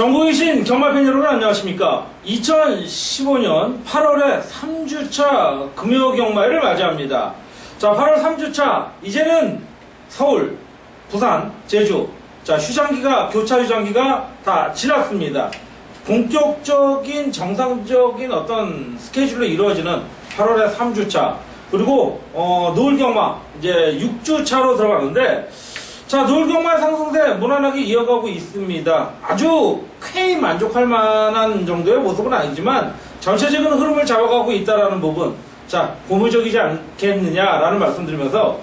전국에 계신 경마팬 여러분 안녕하십니까. 2015년 8월에 3주차 금요경마회를 맞이합니다. 자, 8월 3주차 이제는 서울, 부산, 제주 휴장기가 교차 휴장기가 다 지났습니다. 본격적인 정상적인 어떤 스케줄로 이루어지는 8월의 3주차 그리고 노을경마 이제 6주차로 들어가는데, 자, 노을경마 상승세 무난하게 이어가고 있습니다. 아주 쾌히 만족할 만한 정도의 모습은 아니지만 전체적인 흐름을 잡아가고 있다라는 부분, 자, 고무적이지 않겠느냐라는 말씀드리면서,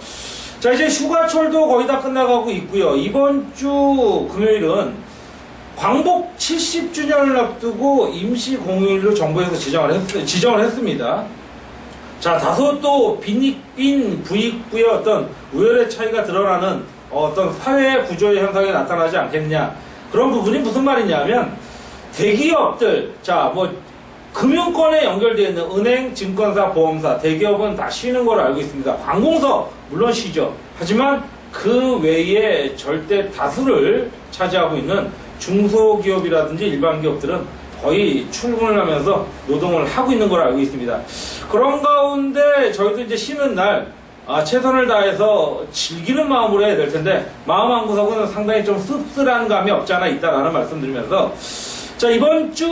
자, 이제 휴가철도 거의 다 끝나가고 있고요. 이번 주 금요일은 광복 70주년을 앞두고 임시 공휴일로 정부에서 지정을 했습니다. 자, 다소 또 빈익빈 부익부의 어떤 우열의 차이가 드러나는 어떤 사회 구조의 현상이 나타나지 않겠냐. 그런 부분이 무슨 말이냐면, 대기업들, 자, 금융권에 연결되어 있는 은행, 증권사, 보험사, 대기업은 다 쉬는 걸로 알고 있습니다. 관공서, 물론 쉬죠. 하지만 그 외에 절대 다수를 차지하고 있는 중소기업이라든지 일반 기업들은 거의 출근을 하면서 노동을 하고 있는 걸 알고 있습니다. 그런 가운데 저희도 이제 쉬는 날, 최선을 다해서 즐기는 마음으로 해야 될 텐데, 마음 한구석은 상당히 좀 씁쓸한 감이 없지 않아 있다라는 말씀드리면서, 자, 이번 주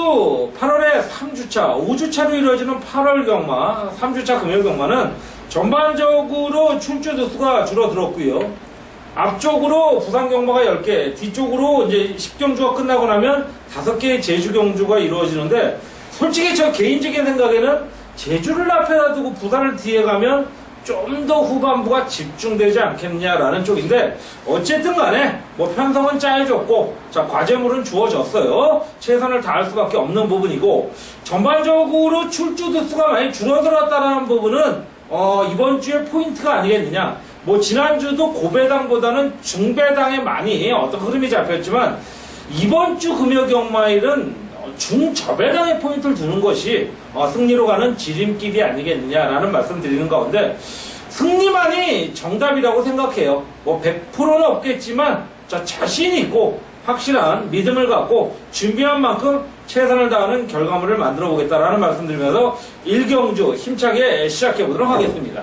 8월에 3주차, 5주차로 이루어지는 8월 경마, 3주차 금요 경마는 전반적으로 출주 두수가 줄어들었고요. 앞쪽으로 부산 경마가 10개, 뒤쪽으로 이제 10경주가 끝나고 나면 5개의 제주 경주가 이루어지는데, 솔직히 저 개인적인 생각에는 제주를 앞에다 두고 부산을 뒤에 가면 좀 더 후반부가 집중되지 않겠냐라는 쪽인데, 어쨌든 간에 편성은 짜여졌고, 자, 과제물은 주어졌어요. 최선을 다할 수밖에 없는 부분이고, 전반적으로 출주 두수가 많이 줄어들었다는 부분은 이번 주의 포인트가 아니겠느냐. 지난주도 고배당보다는 중배당에 많이 어떤 흐름이 잡혔지만, 이번 주 금요경마일은 중저배당의 포인트를 두는 것이 승리로 가는 지름길이 아니겠느냐라는 말씀 드리는 가운데, 승리만이 정답이라고 생각해요. 100%는 없겠지만, 자, 자신 있고 확실한 믿음을 갖고 준비한 만큼 최선을 다하는 결과물을 만들어 보겠다라는 말씀 드리면서 1경주 힘차게 시작해 보도록 하겠습니다.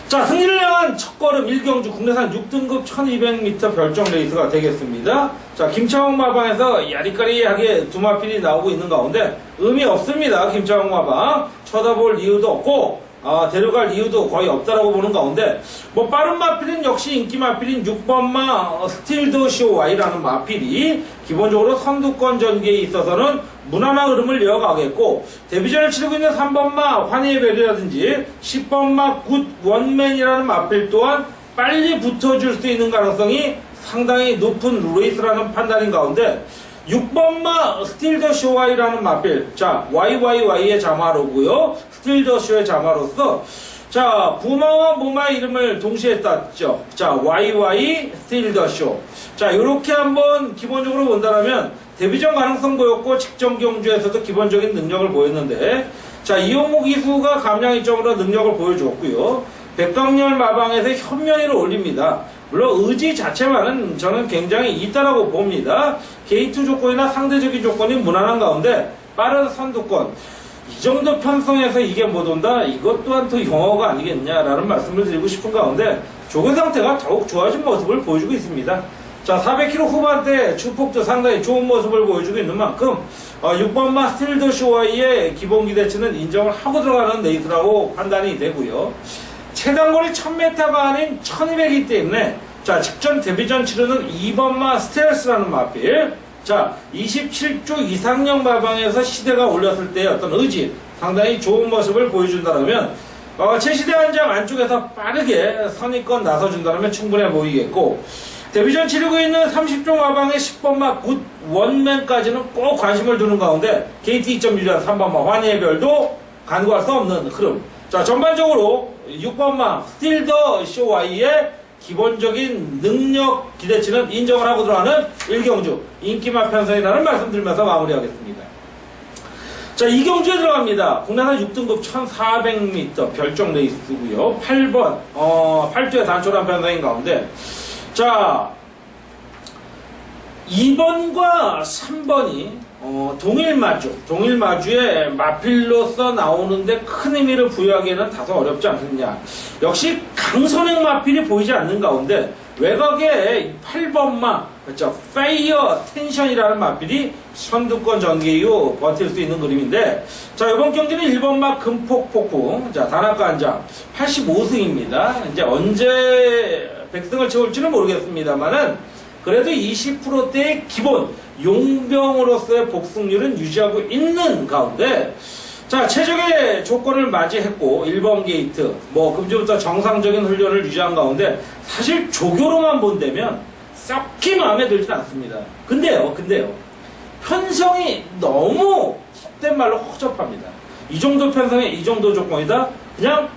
자, 승리를 향한 첫걸음 1경주 국내산 6등급 1200m 별정 레이스가 되겠습니다. 자, 김차홍 마방에서 야리까리하게 두 마필이 나오고 있는 가운데 의미 없습니다. 김차홍 마방 쳐다볼 이유도 없고 데려갈 이유도 거의 없다라고 보는 가운데, 빠른 마필은 역시 인기 마필인 6번마 스틸더 Y라는 마필이 기본적으로 선두권 전개에 있어서는 무난한 흐름을 이어가겠고, 데뷔전을 치르고 있는 3번마 환희의 별이라든지 10번마 굿 원맨이라는 마필 또한 빨리 붙어줄 수 있는 가능성이 상당히 높은 레이스라는 판단인 가운데, 6번마 스틸더 Y라는 마필, 자, YYY의 자마로고요. 스틸더 의 자마로서, 자, 부마와 모마의 이름을 동시에 땄죠. 자, YY 스틸더. 자, 요렇게 한번 기본적으로 본다면 데뷔전 가능성 보였고, 직전 경주에서도 기본적인 능력을 보였는데, 자, 이용호 기수가 감량 이점으로 능력을 보여줬고요. 백강렬 마방에서 현면위를 올립니다. 물론 의지 자체만은 저는 굉장히 있다라고 봅니다. 게이트 조건이나 상대적인 조건이 무난한 가운데 빠른 선두권, 이 정도 편성에서 이게 못 온다? 이것 또한 또 영어가 아니겠냐라는 말씀을 드리고 싶은 가운데, 조건 상태가 더욱 좋아진 모습을 보여주고 있습니다. 자, 400km 후반대 추폭도 상당히 좋은 모습을 보여주고 있는 만큼 6번마 스틸더 Y의 기본 기대치는 인정을 하고 들어가는 레이스라고 판단이 되고요. 최단거리 1000m가 아닌 1200이기 때문에, 자, 직전 데뷔전 치르는 2번마 스텔스라는 마필, 자, 27조 이상형 마방에서 시대가 올렸을 때의 어떤 의지, 상당히 좋은 모습을 보여준다면, 최시대 한 장 안쪽에서 빠르게 선입권 나서준다면 충분해 보이겠고, 데뷔전 치르고 있는 30조 마방의 10번마 굿 원맨까지는 꼭 관심을 두는 가운데, 게이트 2.1년 3번마 환희의 별도 간구할 수 없는 흐름. 자, 전반적으로 6번마 스틸더 Y의 기본적인 능력 기대치는 인정을 하고 들어가는 1경주 인기마 편성이라는 말씀드리면서 마무리하겠습니다. 자, 2경주에 들어갑니다. 국내산 6등급 1400m 별정 레이스고요. 8번 8주의 단촐한 편성인 가운데, 자, 2번과 3번이 동일마주의 마필로서 나오는데 큰 의미를 부여하기에는 다소 어렵지 않겠냐. 역시 강선행 마필이 보이지 않는 가운데 외곽에 8번마, 그렇죠, 페이어 텐션이라는 마필이 선두권 전개 이후 버틸 수 있는 그림인데, 자, 이번 경기는 1번마 금폭 폭풍, 자, 단학가 한 장 85승입니다. 이제 언제 100승을 채울지는 모르겠습니다만은 그래도 20%대의 기본 용병으로서의 복승률은 유지하고 있는 가운데, 자, 최적의 조건을 맞이했고 1번 게이트, 금주부터 정상적인 훈련을 유지한 가운데 사실 조교로만 본다면 썩히 마음에 들진 않습니다. 근데요, 편성이 너무 속된 말로 허접합니다. 이 정도 편성에 이 정도 조건이다? 그냥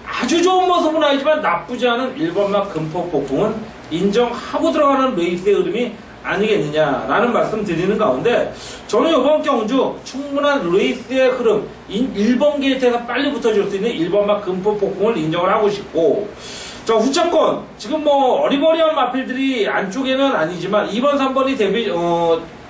아주 좋은 모습은 아니지만 나쁘지 않은 1번마 금폭 폭풍은 인정하고 들어가는 레이스의 흐름이 아니겠느냐라는 말씀 드리는 가운데, 저는 이번 경주 충분한 레이스의 흐름, 1번 게이트에서 빨리 붙어줄 수 있는 1번마 금폭 폭풍을 인정을 하고 싶고, 자, 후차권 지금 어리버리한 마필들이 안쪽에는 아니지만 2번 3번이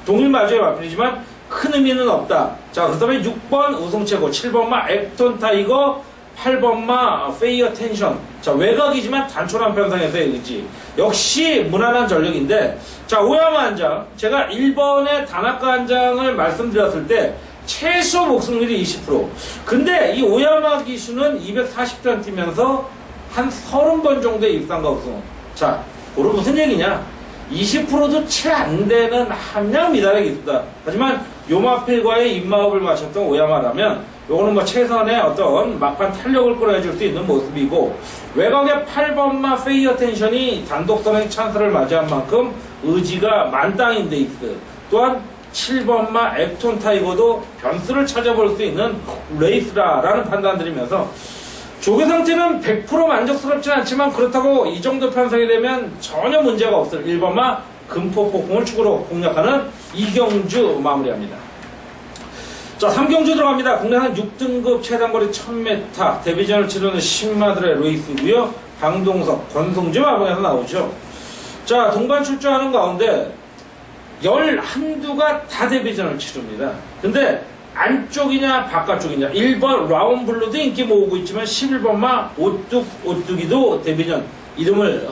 동일 마주의 마필이지만 큰 의미는 없다. 자, 그렇다면 6번 우승최고, 7번마 액톤 타이거, 8번마 페이어 텐션. 자, 외곽이지만 단촐한 편성에서의 의지. 역시 무난한 전력인데, 자, 오야마 한 장. 제가 1번의 단학가 한 장을 말씀드렸을 때 최소 목승률이 20%. 근데 이 오야마 기수는 240전 뛰면서 한 30번 정도의 입상과 우승. 자, 그럼 무슨 얘기냐? 20%도 채 안 되는 함량 미달의 기수다. 하지만 요마필과의 입마업을 마쳤던 오야마라면 요거는 최선의 어떤 막판 탄력을 끌어내줄 수 있는 모습이고, 외곽의 8번마 페이어 텐션이 단독선행 찬스를 맞이한 만큼 의지가 만땅인 데이스, 또한 7번마 액톤 타이거도 변수를 찾아볼 수 있는 레이스라라는 판단 드리면서, 조교 상태는 100% 만족스럽진 않지만 그렇다고 이 정도 편성이 되면 전혀 문제가 없을 1번마 금폭 폭풍을 축으로 공략하는 이경주 마무리합니다. 자, 3경주 들어갑니다. 국내산 6등급 최단거리 1000m 데뷔전을 치르는 신마들의 레이스고요. 강동석, 권성주 마방에서 나오죠. 자, 동반 출전하는 가운데 11두가 다 데뷔전을 치릅니다. 근데 안쪽이냐 바깥쪽이냐, 1번 라운블루도 인기 모으고 있지만 11번마 오뚜기도 데뷔전 이름을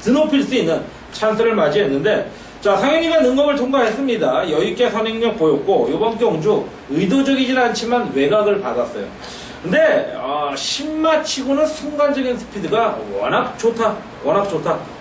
드높일 수 있는 찬스를 맞이했는데, 자, 상현이가 능검을 통과했습니다. 여유있게 선행력 보였고 이번 경주 의도적이진 않지만 외곽을 받았어요. 근데 신마치고는 순간적인 스피드가 워낙 좋다.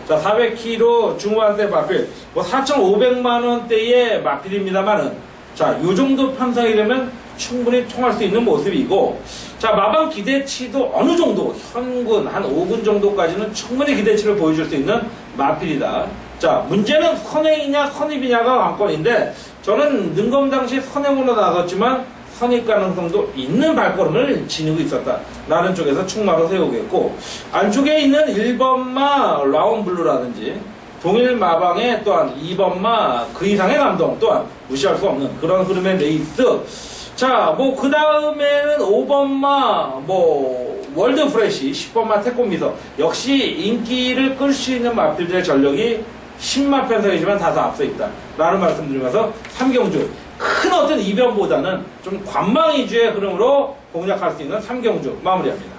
자, 400km 중후반대 마필, 4,500만원대의 마필입니다만은, 자, 요 정도 편성이 되면 충분히 통할 수 있는 모습이고, 자, 마방 기대치도 어느 정도, 현군 한 5군 정도까지는 충분히 기대치를 보여줄 수 있는 마필이다. 자, 문제는 선행이냐 선입이냐가 관건인데, 저는 능검 당시 선행으로 나섰지만 선입 가능성도 있는 발걸음을 지니고 있었다 라는 쪽에서 충마로 세우겠고, 안쪽에 있는 1번마 라운블루라든지 동일 마방의 또한 2번마 그 이상의 감동 또한 무시할 수 없는 그런 흐름의 레이스. 자, 그 다음에는 5번마 월드 프레시, 10번마 태권미서, 역시 인기를 끌 수 있는 마필들의 전력이 10마 편성이지만 다소 앞서 있다 라는 말씀 드리면서 3경주 큰 어떤 이변보다는 좀 관망 위주의 흐름으로 공략할 수 있는 3경주 마무리합니다.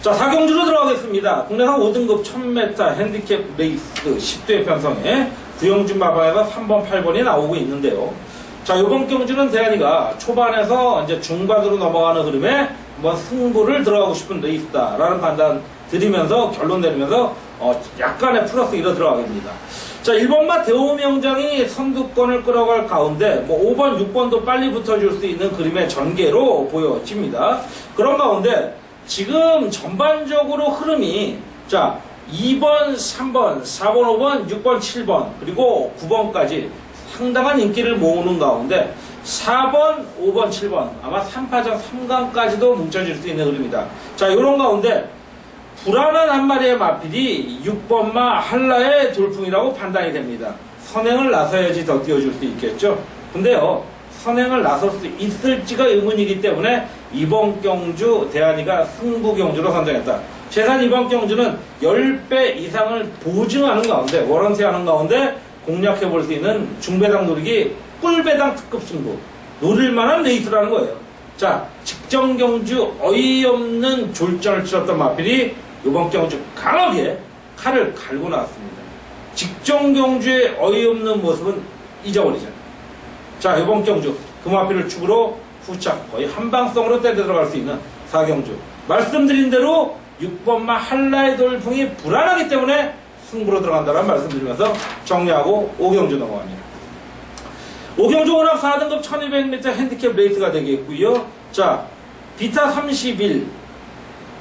자, 4경주로 들어가겠습니다. 국내산 5등급 1000m 핸디캡 레이스 10대 편성에 구영준 마방에서 3번, 8번이 나오고 있는데요. 자, 이번 경주는 대한이가 초반에서 이제 중반으로 넘어가는 흐름에 한번 승부를 들어가고 싶은 레이스다라는 판단 드리면서 결론 내리면서 약간의 플러스 1로 들어가겠습니다. 자, 1번마 대호명장이 선두권을 끌어갈 가운데 5번, 6번도 빨리 붙어줄 수 있는 그림의 전개로 보여집니다. 그런 가운데 지금 전반적으로 흐름이, 자, 2번, 3번, 4번, 5번, 6번, 7번 그리고 9번까지 상당한 인기를 모으는 가운데 4번, 5번, 7번 아마 3파전 3강까지도 뭉쳐질 수 있는 흐름이다. 자, 이런 가운데 불안한 한 마리의 마필이 6번마 한라의 돌풍이라고 판단이 됩니다. 선행을 나서야지 더 띄워줄 수 있겠죠. 근데요, 선행을 나설 수 있을지가 의문이기 때문에 이번 경주 대한이가 승부 경주로 선정했다. 최소한 이번 경주는 10배 이상을 보증하는 가운데, 워런티하는 가운데 공략해볼 수 있는 중배당 노리기 꿀배당 특급 승부 노릴만한 레이스라는 거예요. 자, 직전 경주 어이없는 졸전을 치렀던 마필이 이번 경주 강하게 칼을 갈고 나왔습니다. 직전 경주의 어이없는 모습은 잊어버리잖아요. 자, 이번 경주 그 마필을 축으로 후착 거의 한방성으로 때려 들어갈 수 있는 4경주 말씀드린 대로 6번마 한라의 돌풍이 불안하기 때문에 승부로 들어간다는 말씀드리면서 정리하고 5경주 넘어갑니다. 5경주 워낙 4등급 1200m 핸디캡 레이스가 되겠고요. 자, 비타 31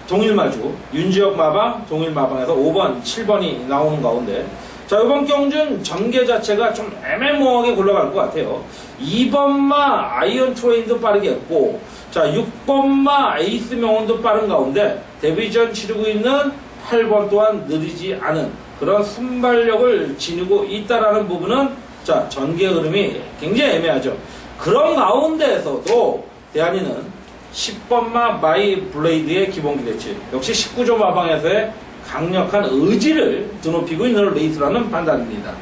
동일마주 윤지혁 마방 동일마방에서 5번 7번이 나오는 가운데 자, 이번 경주는 전개 자체가 좀 애매모호하게 굴러갈 것 같아요. 2번마 아이언 트레인도 빠르겠고 자, 6번마 에이스 명원도 빠른 가운데 데뷔전 치르고 있는 8번 또한 느리지 않은 그런 순발력을 지니고 있다라는 부분은 자, 전개 흐름이 굉장히 애매하죠. 그런 가운데에서도 대한이는 10번마 마이 블레이드의 기본 기대치 역시 19조 마방에서의 강력한 의지를 드높이고 있는 레이스라는 판단입니다.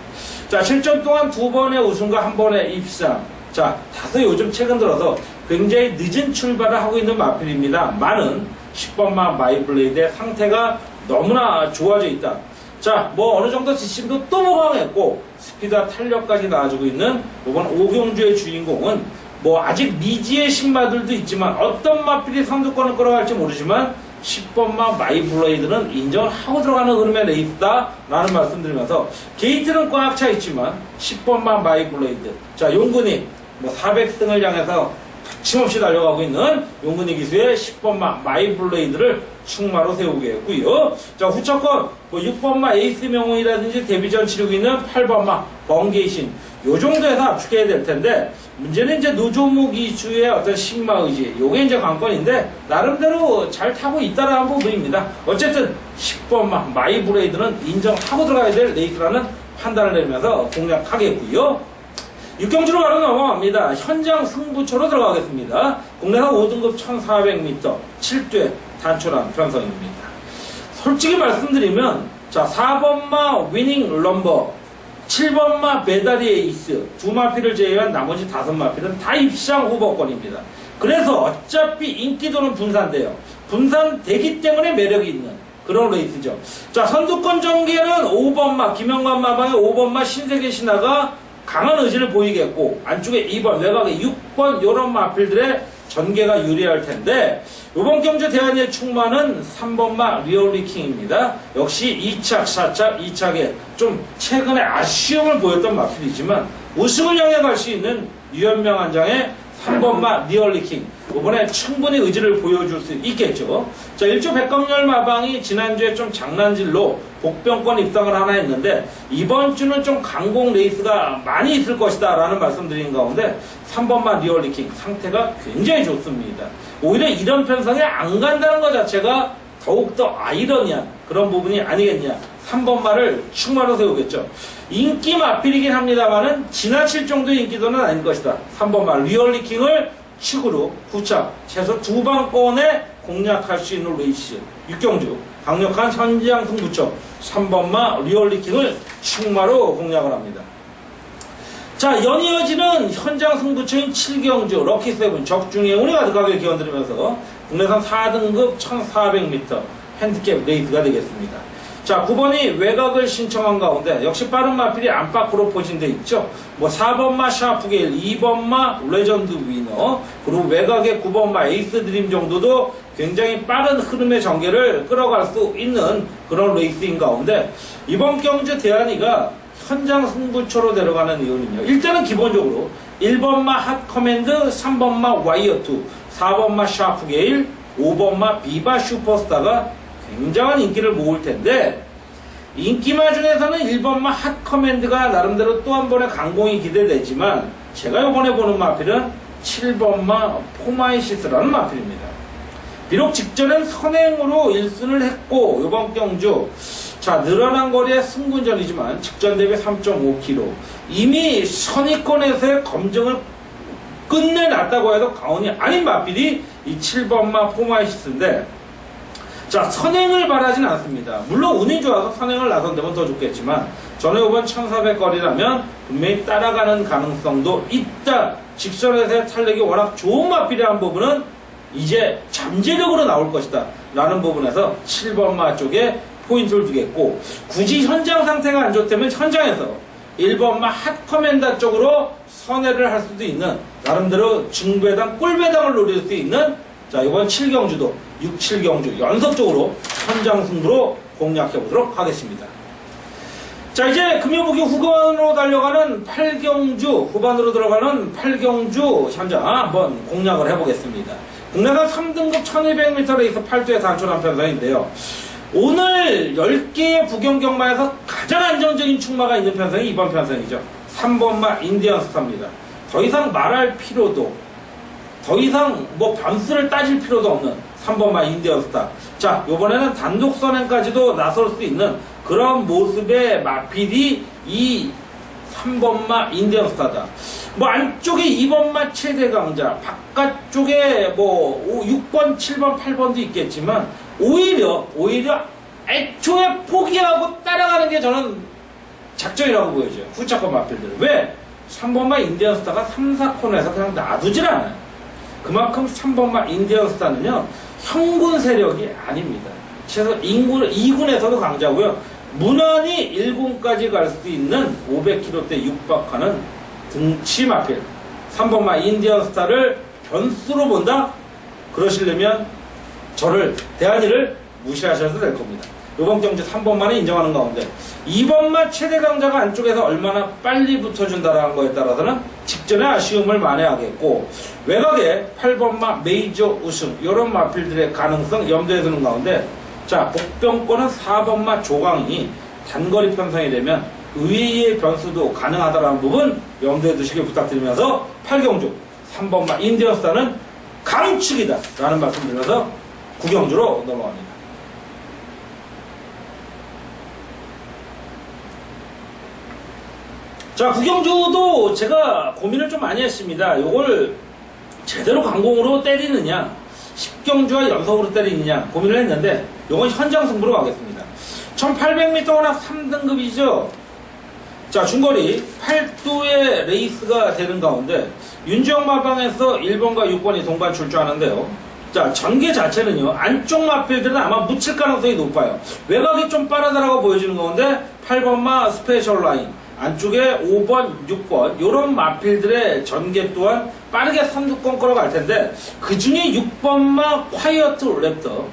자, 실전 동안 2번의 우승과 1번의 입상. 자, 다소 요즘 최근 들어서 굉장히 늦은 출발을 하고 있는 마필입니다. 많은 10번마 마이블레이드의 상태가 너무나 좋아져 있다. 자, 뭐 어느 정도 지심도 또 모강했고 스피드와 탄력까지 나와주고 있는 이번 5경주의 주인공은 뭐 아직 미지의 신마들도 있지만 어떤 마필이 선두권을 끌어갈지 모르지만 10번마 마이블레이드는 인정을 하고 들어가는 흐름의 레이스다 라는 말씀드리면서 게이트는 꽉 차 있지만 10번마 마이블레이드 자, 용근이 뭐 400승을 향해서 거침없이 달려가고 있는 용근이 기수의 10번마 마이블레이드를 충마로 세우게 했고요. 자, 후차권 뭐 6번마 에이스 명훈이라든지 데뷔전 치르고 있는 8번마 번개이신 요 정도에서 압축해야 될 텐데 문제는 이제 노조무 기수의 어떤 신마의지 요게 이제 관건인데 나름대로 잘 타고 있다라는 부분입니다. 어쨌든 10번마 마이블레이드는 인정하고 들어가야 될 레이스라는 판단을 내리면서 공략하겠고요. 6경주로 바로 넘어갑니다. 현장 승부처로 들어가겠습니다. 국내산 5등급 1400m 7대 단촐한 편성입니다. 솔직히 말씀드리면 자, 4번마 위닝 럼버 7번마 메다리 에이스 두 마필을 제외한 나머지 5마필은 다 입상 후보권입니다. 그래서 어차피 인기도는 분산돼요. 분산되기 때문에 매력이 있는 그런 레이스죠. 자, 선두권 전개는 5번마 김영관 마방의 5번마 신세계 신화가 강한 의지를 보이겠고 안쪽에 2번 외곽에 6번 이런 마필들의 전개가 유리할 텐데 이번 경주 대한의 충마는 3번마 리얼리킹입니다. 역시 2착, 4착, 2착에 좀 최근에 아쉬움을 보였던 마필이지만 우승을 향해 갈 수 있는 유현명 한장의 3번마 리얼리킹 이번에 충분히 의지를 보여줄 수 있겠죠. 자, 1조 백검열 마방이 지난주에 좀 장난질로 복병권 입상을 하나 했는데 이번 주는 좀 강공 레이스가 많이 있을 것이다 라는 말씀드린 가운데 3번마 리얼리킹 상태가 굉장히 좋습니다. 오히려 이런 편성에 안 간다는 것 자체가 더욱더 아이러니한 그런 부분이 아니겠냐. 3번마를 충마로 세우겠죠. 인기 마필이긴 합니다만은 지나칠 정도의 인기도는 아닐 것이다. 3번마 리얼리킹을 축으로 후착 최소 2방권에 공략할 수 있는 레이스 6경주 강력한 현장 승부처 3번마 리얼리킹을 충마로 공략을 합니다. 자, 연이어지는 현장 승부처인 7경주 럭키세븐 적중의 운이 가득하게 기원드리면서 국내산 4등급 1400m 핸디캡 레이스가 되겠습니다. 자, 9번이 외곽을 신청한 가운데 역시 빠른 마필이 안팎으로 포진되어 있죠. 뭐 4번마 샤프게일, 2번마 레전드 위너, 그리고 외곽의 9번마 에이스 드림 정도도 굉장히 빠른 흐름의 전개를 끌어갈 수 있는 그런 레이스인 가운데 이번 경주 대한이가 현장 승부처로 데려가는 이유는요. 일단은 기본적으로 1번마 핫커맨드, 3번마 와이어2, 4번마 샤프게일, 5번마 비바 슈퍼스타가 굉장한 인기를 모을 텐데 인기마 중에서는 1번마 핫커맨드가 나름대로 또 한 번의 강공이 기대되지만 제가 이번에 보는 마필은 7번마 포마이시스라는 마필입니다. 비록 직전엔 선행으로 1순을 했고 이번 경주 자, 늘어난 거리의 승군전이지만 직전 대비 3.5km 이미 선의권에서의 검증을 끝내놨다고 해도 과언이 아닌 마필이 이 7번마 포마이시스인데 자, 선행을 바라진 않습니다. 물론 운이 좋아서 선행을 나선다면 더 좋겠지만 전에 5번 1400거리라면 분명히 따라가는 가능성도 있다. 직선에서의 탄력이 워낙 좋은 마필이라는 부분은 이제 잠재력으로 나올 것이다 라는 부분에서 7번마 쪽에 포인트를 두겠고, 굳이 현장 상태가 안 좋다면 현장에서 1번마 핫커맨다 쪽으로 선회를 할 수도 있는, 나름대로 중배당 꿀배당을 노릴 수 있는, 자 이번 7경주도 6, 7경주 연속적으로 현장 승부로 공략해 보도록 하겠습니다. 자, 이제 금요보기 후반으로 달려가는 8경주, 후반으로 들어가는 8경주 현장 한번 공략을 해보겠습니다. 국내산 3등급 1200m 레이스 8두의 단촐한 편성인데요. 오늘 10개의 부경경마에서 가장 안정적인 충마가 있는 편성이 이번 편성이죠. 3번마 인디언스타입니다. 더 이상 말할 필요도, 더 이상 뭐 변수를 따질 필요도 없는 3번마 인디언스타. 자, 요번에는 단독 선행까지도 나설 수 있는 그런 모습의 마필이 이 3번마 인디언스타다. 뭐 안쪽에 2번마 최대 강자, 바깥쪽에 뭐 6번, 7번, 8번도 있겠지만 오히려 애초에 포기하고 따라가는 게 저는 작전이라고 보여져요. 후차권 마필들. 왜? 3번마 인디언스타가 3, 4코너에서 그냥 놔두질 않아요. 그만큼 3번마 인디언스타는요, 형군 세력이 아닙니다. 최소 2군에서도 강자고요. 무난히 1군까지 갈 수 있는 500km대 육박하는 등치 마필. 3번마 인디언스타를 변수로 본다? 그러시려면 저를, 대한이를 무시하셔도 될 겁니다. 이번 경주 3번만에 인정하는 가운데 2번만 최대 강자가 안쪽에서 얼마나 빨리 붙어준다라는 거에 따라서는 직전의 아쉬움을 만회하겠고, 외곽에 8번마 메이저 우승 이런 마필들의 가능성 염두에 두는 가운데, 자 복병권은 4번마 조강이 단거리 편성이 되면 의외의 변수도 가능하다라는 부분 염두에 두시길 부탁드리면서 8경주 3번마 인디언스타는 강축이다 라는 말씀 드리면서 9경주로 넘어갑니다. 자, 9경주도 제가 고민을 좀 많이 했습니다. 요걸 제대로 강공으로 때리느냐, 10경주와 연속으로 때리느냐 고민을 했는데, 요건 현장 승부로 가겠습니다. 1800m 워낙 3등급이죠. 자, 중거리 8두의 레이스가 되는 가운데 윤지영 마방에서 1번과 6번이 동반 출조하는데요. 자, 전개 자체는요, 안쪽 마필들은 아마 묻힐 가능성이 높아요. 외곽이 좀 빠르다라고 보여지는 가운데 8번마 스페셜 라인, 안쪽에 5번, 6번 이런 마필들의 전개 또한 빠르게 선두권 걸어갈 텐데, 그 중에 6번마 콰이어트 랩터,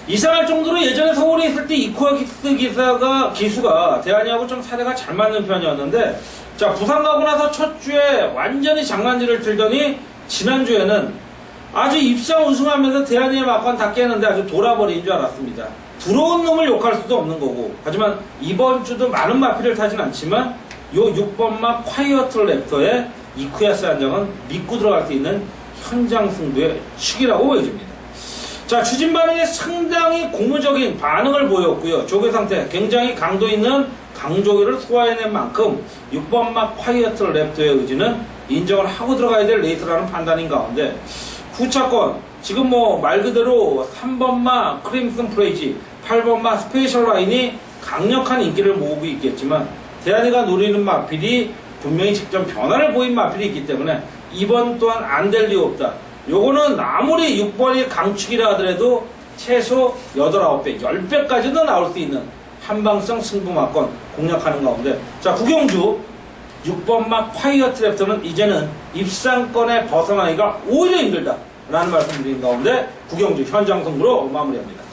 이상할 정도로 예전에 서울에 있을 때 이코엑스 기수가 대한이하고 좀 사대가 잘 맞는 편이었는데, 자 부산 가고 나서 첫 주에 완전히 장난질을 들더니 지난주에는 아주 입상 우승하면서 대한이의 막판 다 깨는데 아주 돌아버린 줄 알았습니다. 들어온 놈을 욕할 수도 없는 거고, 하지만 이번 주도 많은 마필을 타진 않지만 요 6번마 콰이어트 랩터의 이쿠야스 한정은 믿고 들어갈 수 있는 현장 승부의 축이라고 보여집니다. 자, 추진 반응에 상당히 고무적인 반응을 보였고요. 조개 상태 굉장히 강도 있는 강조기를 소화해낸 만큼 6번마 콰이어트 랩터의 의지는 인정을 하고 들어가야 될 레이스라는 판단인 가운데, 후차권 지금 뭐 말 그대로 3번마 크림슨 프레이지, 8번마 스페셜 라인이 강력한 인기를 모으고 있겠지만, 대한이가 노리는 마필이 분명히 직접 변화를 보인 마필이 있기 때문에 이번 또한 안 될 리 없다. 요거는 아무리 6번이 강축이라 하더라도 최소 8, 9배, 10배까지도 나올 수 있는 한방성 승부마권 공략하는 가운데, 자 9경주 6번마 콰이어트 랩터는 이제는 입상권에 벗어나기가 오히려 힘들다 라는 말씀 드린 가운데 9경주 현장 승부로 마무리합니다.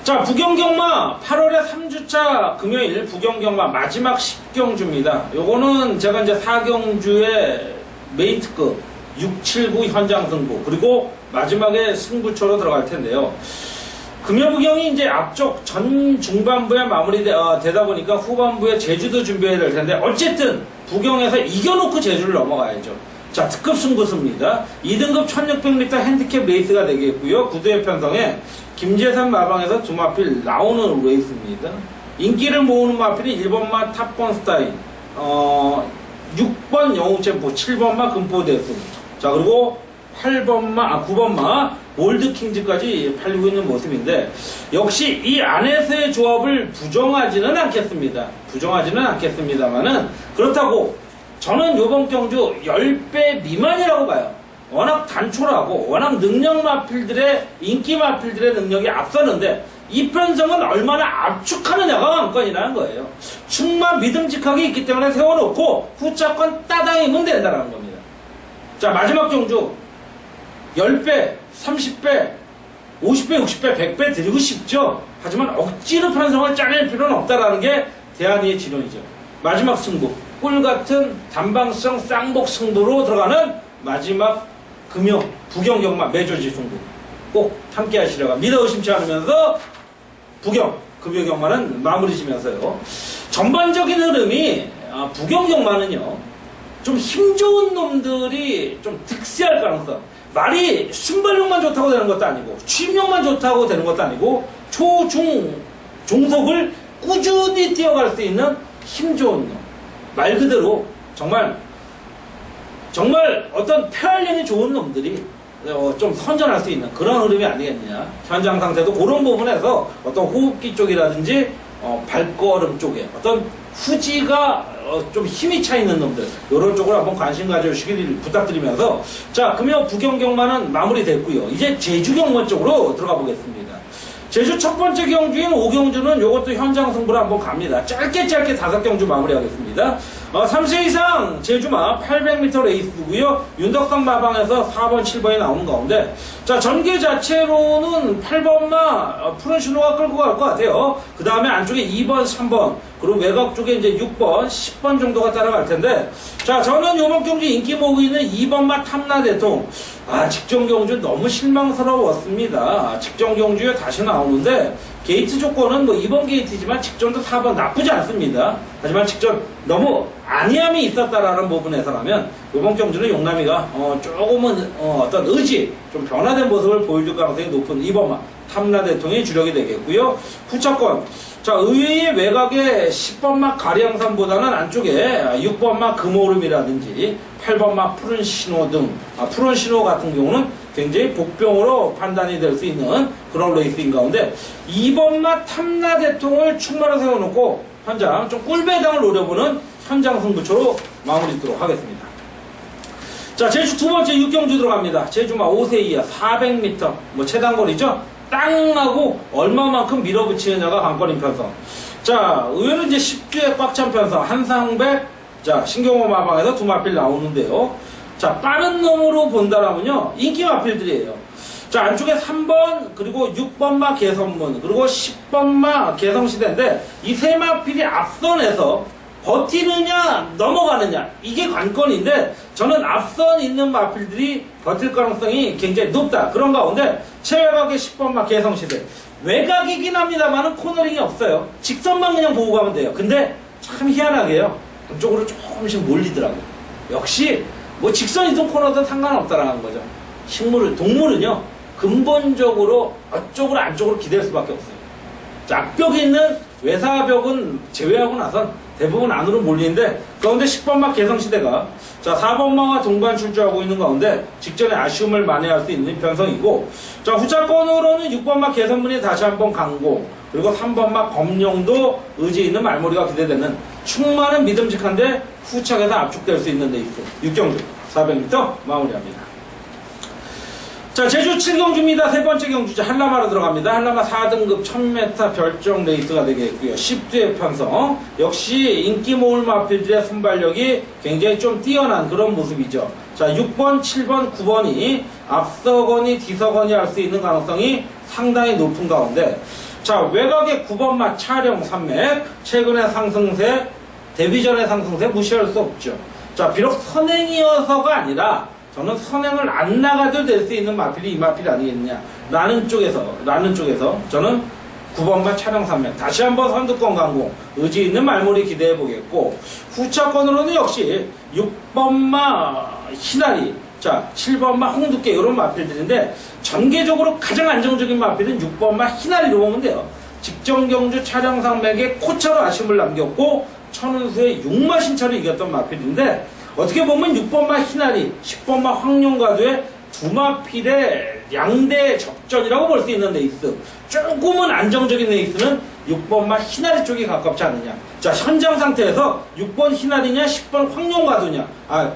자, 부경경마 8월의 3주차 금요일 부경경마 마지막 10경주입니다. 요거는 제가 이제 4경주의 메인 특급 6, 7, 9 현장 승부, 그리고 마지막에 승부처로 들어갈 텐데요. 금요부경이 이제 앞쪽 전 중반부에 마무리되다 보니까 후반부에 제주도 준비해야 될 텐데, 어쨌든 부경에서 이겨놓고 제주를 넘어가야죠. 자, 특급 승부수입니다. 2등급 1600m 핸디캡 레이스가 되겠고요. 구두의 편성에 김재산 마방에서 두 마필 나오는 레이스입니다. 인기를 모으는 마필이 1번마 탑번 스타일, 6번 영웅챔프, 7번마 금포대수, 자 그리고 9번마 올드킹즈까지 팔리고 있는 모습인데, 역시 이 안에서의 조합을 부정하지는 않겠습니다. 부정하지는 않겠습니다만은, 그렇다고 저는 요번 경주 10배 미만이라고 봐요. 워낙 단촐하고 워낙 능력 마필들의, 인기 마필들의 능력이 앞서는데, 이 편성은 얼마나 압축하느냐가 관건이라는 거예요. 충만 믿음직하게 있기 때문에 세워놓고 후차권 따당이면 된다는 겁니다. 자, 마지막 경주 10배, 30배, 50배, 60배, 100배 드리고 싶죠. 하지만 억지로 편성을 짜낼 필요는 없다라는 게 대한이의 지론이죠. 마지막 승부, 꿀같은 단방성 쌍복 승부로 들어가는 마지막 금요 부경경마 매조지 승부 꼭 함께 하시려고 믿어 의심치 않으면서 부경, 금요경마는 마무리 지면서요. 전반적인 흐름이 부경경마는요, 좀 힘 좋은 놈들이 좀 득세할 가능성. 말이 순발력만 좋다고 되는 것도 아니고, 취임력만 좋다고 되는 것도 아니고, 초, 중, 종속을 꾸준히 뛰어갈 수 있는 힘 좋은 놈. 말 그대로 정말 어떤 폐활량이 좋은 놈들이 좀 선전할 수 있는 그런 흐름이 아니겠느냐. 현장 상태도 그런 부분에서 어떤 호흡기 쪽이라든지 발걸음 쪽에 어떤 후지가 좀 힘이 차 있는 놈들, 이런 쪽으로 한번 관심 가져주시길 부탁드리면서, 자, 금요 부경경마는 마무리됐고요. 이제 제주경마 쪽으로 들어가 보겠습니다. 제주 첫 번째 경주인 5경주는 이것도 현장 승부로 한번 갑니다. 짧게 5경주 마무리하겠습니다. 3세 이상 제주마 800m 레이스고요. 윤덕상 마방에서 4번, 7번이 나오는 가운데, 자, 전개 자체로는 8번마 푸른 신호가 끌고 갈 것 같아요. 그 다음에 안쪽에 2번, 3번, 그리고 외곽 쪽에 이제 6번, 10번 정도가 따라갈 텐데, 자, 저는 이번 경주 인기 모으고 있는 2번마 탐라대통. 직전 경주 너무 실망스러웠습니다. 직전 경주에 다시 나오는데, 게이트 조건은 뭐 2번 게이트지만 직전도 4번 나쁘지 않습니다. 하지만 직전 너무 안이함이 있었다라는 부분에서라면 이번 경주는 용남이가 조금은 어떤 의지, 좀 변화된 모습을 보여줄 가능성이 높은 2번마 탐라대통이 주력이 되겠고요. 후차권, 자, 의외의 외곽에 10번마 가리양산보다는 안쪽에 6번마 금오름이라든지 8번마 푸른 신호 등, 푸른 신호 같은 경우는 굉장히 복병으로 판단이 될 수 있는 그런 레이스인 가운데, 2번마 탐라대통을 충마로 세워놓고 현장 좀 꿀배당을 노려보는 현장 승부처로 마무리 짓도록 하겠습니다. 자, 제주 두 번째 6경주 들어갑니다. 제주마 5세 이하 400m, 뭐 최단거리죠? 땅하고 얼마만큼 밀어붙이느냐가 관건인 편성. 자, 의외로 이제 10주에 꽉 찬 편성, 한상백, 자, 신경호 마방에서 두 마필 나오는데요. 자, 빠른 놈으로 본다라면요, 인기 마필들이에요. 자, 안쪽에 3번, 그리고 6번마 개선문, 그리고 10번마 개성시대인데, 이 세 마필이 앞선에서 버티느냐, 넘어가느냐, 이게 관건인데, 저는 앞선 있는 마필들이 버틸 가능성이 굉장히 높다. 그런 가운데, 최외곽의 10번마 개성시대. 외곽이긴 합니다만은 코너링이 없어요. 직선만 그냥 보고 가면 돼요. 근데 참 희한하게요, 그쪽으로 조금씩 몰리더라고요. 역시, 뭐 직선이든 코너든 상관없다라는 거죠. 동물은요, 근본적으로 어쪽으로 안쪽으로 기댈 수밖에 없어요. 자, 앞벽에 있는 외사벽은 제외하고 나선 대부분 안으로 몰리는데, 가운데 10번마 개성시대가, 자, 4번마와 동반 출주하고 있는 가운데 직전에 아쉬움을 만회할 수 있는 편성이고, 자, 후차권으로는 6번마 개선문이 다시 한번 강공, 그리고 3번마 검룡도 의지 있는 말머리가 기대되는 충만은 믿음직한데 후착에서 압축될 수 있는 레이스 6경주 400m 마무리합니다. 자, 제주 7경주입니다. 세 번째 경주죠. 한라마로 들어갑니다. 한라마 4등급 1000m 별정 레이스가 되겠고요. 10두의 편성. 역시 인기 모을 마필들의 순발력이 굉장히 좀 뛰어난 그런 모습이죠. 자, 6번, 7번, 9번이 앞서거니 뒤서거니 할 수 있는 가능성이 상당히 높은 가운데, 자, 외곽의 9번마 차령 산맥, 최근의 상승세, 데뷔전의 상승세 무시할 수 없죠. 자, 비록 선행이어서가 아니라 저는 선행을 안 나가도 될 수 있는 마필이 이 마필이 아니겠느냐 라는 쪽에서 저는 9번마 차령 산맥 다시 한번 선두권 강공 의지 있는 말머리 기대해 보겠고, 후차권으로는 역시 6번마 희나리, 자, 7번마 홍두깨 이런 마필들인데, 전개적으로 가장 안정적인 마필은 6번마 희나리로 보면 돼요. 직전 경주 차량 산맥에 코차로 아쉬움을 남겼고 천운수의 6마 신차로 이겼던 마필인데, 어떻게 보면 6번마 희나리, 10번마 황룡가도의 두 마필의 양대 접전이라고 볼 수 있는 레이스. 조금은 안정적인 레이스는 6번마 희나리 쪽이 가깝지 않느냐. 자, 현장 상태에서 6번 희나리냐, 10번 황룡가두냐.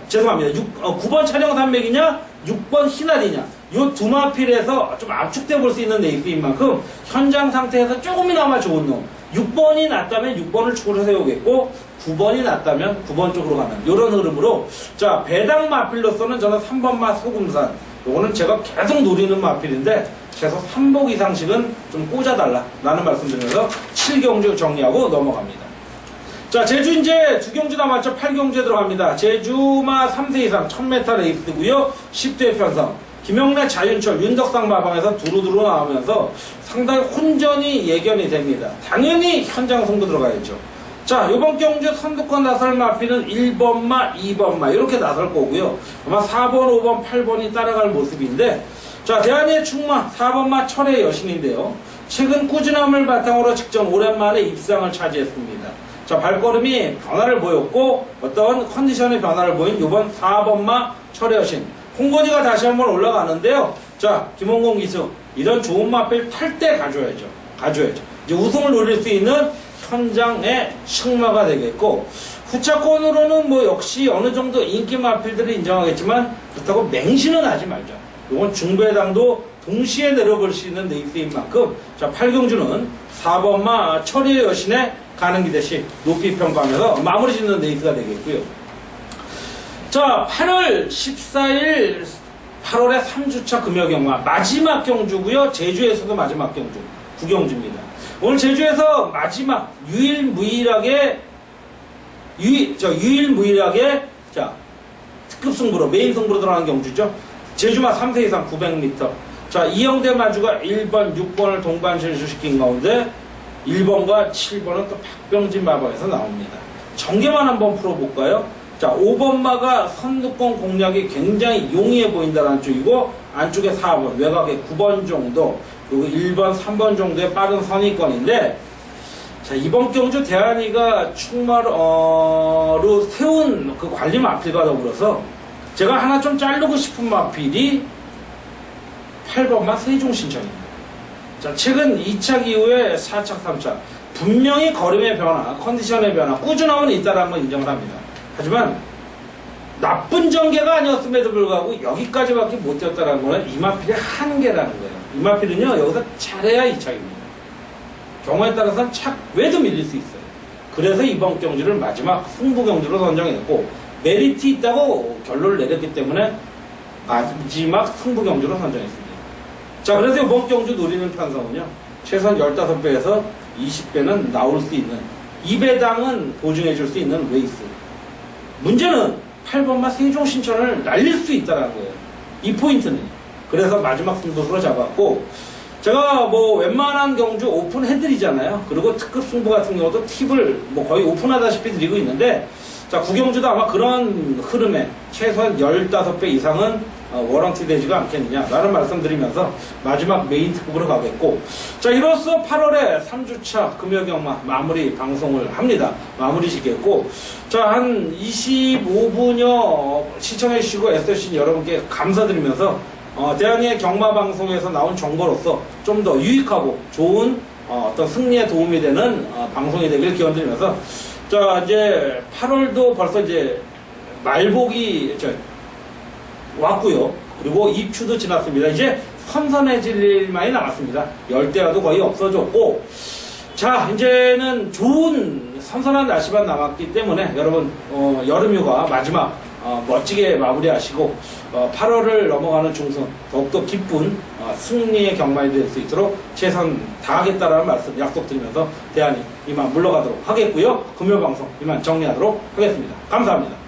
죄송합니다. 9번 차량 산맥이냐, 6번 희나리냐. 요 두 마필에서 좀 압축돼 볼 수 있는 레이스인 만큼 현장 상태에서 조금이나마 좋은 놈. 6번이 낫다면 6번을 축으로 세우겠고 9번이 낫다면 9번 쪽으로 가는 이런 흐름으로 자 배당 마필로서는 저는 3번마 소금산 요거는 제가 계속 노리는 마필인데 최소 3복 이상씩은 좀 꽂아달라 라는 말씀드리면서 7경주 정리하고 넘어갑니다. 자 제주 이제 2경주 남았죠. 8경주에 들어갑니다. 제주마 3세 이상 1000m 레이스고요. 10대 편성 김영래, 자윤철, 윤덕상 마방에서 두루두루 나오면서 상당히 혼전이 예견이 됩니다. 당연히 현장 승부 들어가야죠. 자, 요번 경주 선두권 나설 마피는 1번마, 2번마 이렇게 나설 거고요. 아마 4번, 5번, 8번이 따라갈 모습인데 자, 대한의 충마 4번마 철의 여신인데요. 최근 꾸준함을 바탕으로 직전 오랜만에 입상을 차지했습니다. 자, 발걸음이 변화를 보였고 어떤 컨디션의 변화를 보인 요번 4번마 철의 여신 홍건이가 다시 한번 올라가는데요. 자, 김홍곤 기수 이런 좋은 마필 탈 때 가져야죠. 이제 우승을 노릴 수 있는 현장의 승마가 되겠고 후차권으로는 뭐 역시 어느 정도 인기 마필들을 인정하겠지만 그렇다고 맹신은 하지 말자. 이건 중배당도 동시에 내려볼 수 있는 레이스인 만큼 자 8경주는 4번마 철의 여신의 가는 기대시 높이 평가하면서 마무리 짓는 레이스가 되겠고요. 자, 8월 14일 8월의 3주차 금요경마 마지막 경주고요. 제주에서도 마지막 경주 9경주입니다. 오늘 제주에서 마지막 유일무이하게 자 특급 승부로 메인 승부로 들어가는 경주죠. 제주마 3세 이상 900m. 자 이영대 마주가 1번, 6번을 동반 진출시킨 가운데 1번과 7번은 또 박병진 마방에서 나옵니다. 전개만 한번 풀어볼까요? 자, 5번마가 선두권 공략이 굉장히 용이해 보인다는 쪽이고 안쪽에 4번, 외곽에 9번 정도 그리고 1번, 3번 정도의 빠른 선의권인데 자, 이번 경주 대한이가 충마로 세운 그 관리 마필과 더불어서 제가 하나 좀 자르고 싶은 마필이 8번마 세종신청입니다. 자, 최근 2착 이후에 4착, 3착 분명히 걸음의 변화, 컨디션의 변화, 꾸준함은 있다는 건 인정을 합니다. 하지만 나쁜 전개가 아니었음에도 불구하고 여기까지밖에 못 뛰었다는 거는 이 마필의 한계라는 거예요. 이 마필은요 여기서 잘해야 2착입니다. 경우에 따라서는 착 외도 밀릴 수 있어요. 그래서 이번 경주를 마지막 승부 경주로 선정했고 메리트 있다고 결론을 내렸기 때문에 마지막 승부 경주로 선정했습니다. 자 그래서 이번 경주 노리는 편성은요 최소한 15배에서 20배는 나올 수 있는 2배당은 보증해 줄 수 있는 레이스. 문제는 8번마 세종신천을 날릴 수 있다는 거예요. 이 포인트는. 그래서 마지막 승부수로 잡았고 제가 뭐 웬만한 경주 오픈해드리잖아요. 그리고 특급 승부 같은 경우도 팁을 뭐 거의 오픈하다시피 드리고 있는데 자 9경주도 아마 그런 흐름에 최소한 15배 이상은 워런티 되지가 않겠느냐라는 말씀드리면서 마지막 메인 특급으로 가겠고 자 이로써 8월에 3주차 금요경마 마무리 방송을 합니다. 마무리 짓겠고 자 한 25분여 시청해 주시고 애써주신 여러분께 감사드리면서 대한이의 경마 방송에서 나온 정보로서 좀 더 유익하고 좋은 어떤 승리에 도움이 되는 방송이 되길 기원드리면서 자 이제 8월도 벌써 이제 말복이 왔고요. 그리고 입추도 지났습니다. 이제 선선해질 일만이 남았습니다. 열대야도 거의 없어졌고 자 이제는 좋은 선선한 날씨만 남았기 때문에 여러분 여름휴가 마지막 멋지게 마무리하시고 8월을 넘어가는 중순 더욱더 기쁜 승리의 경마이 될 수 있도록 최선 다하겠다라는 말씀 약속드리면서 대한이 이만 물러가도록 하겠고요. 금요방송 이만 정리하도록 하겠습니다. 감사합니다.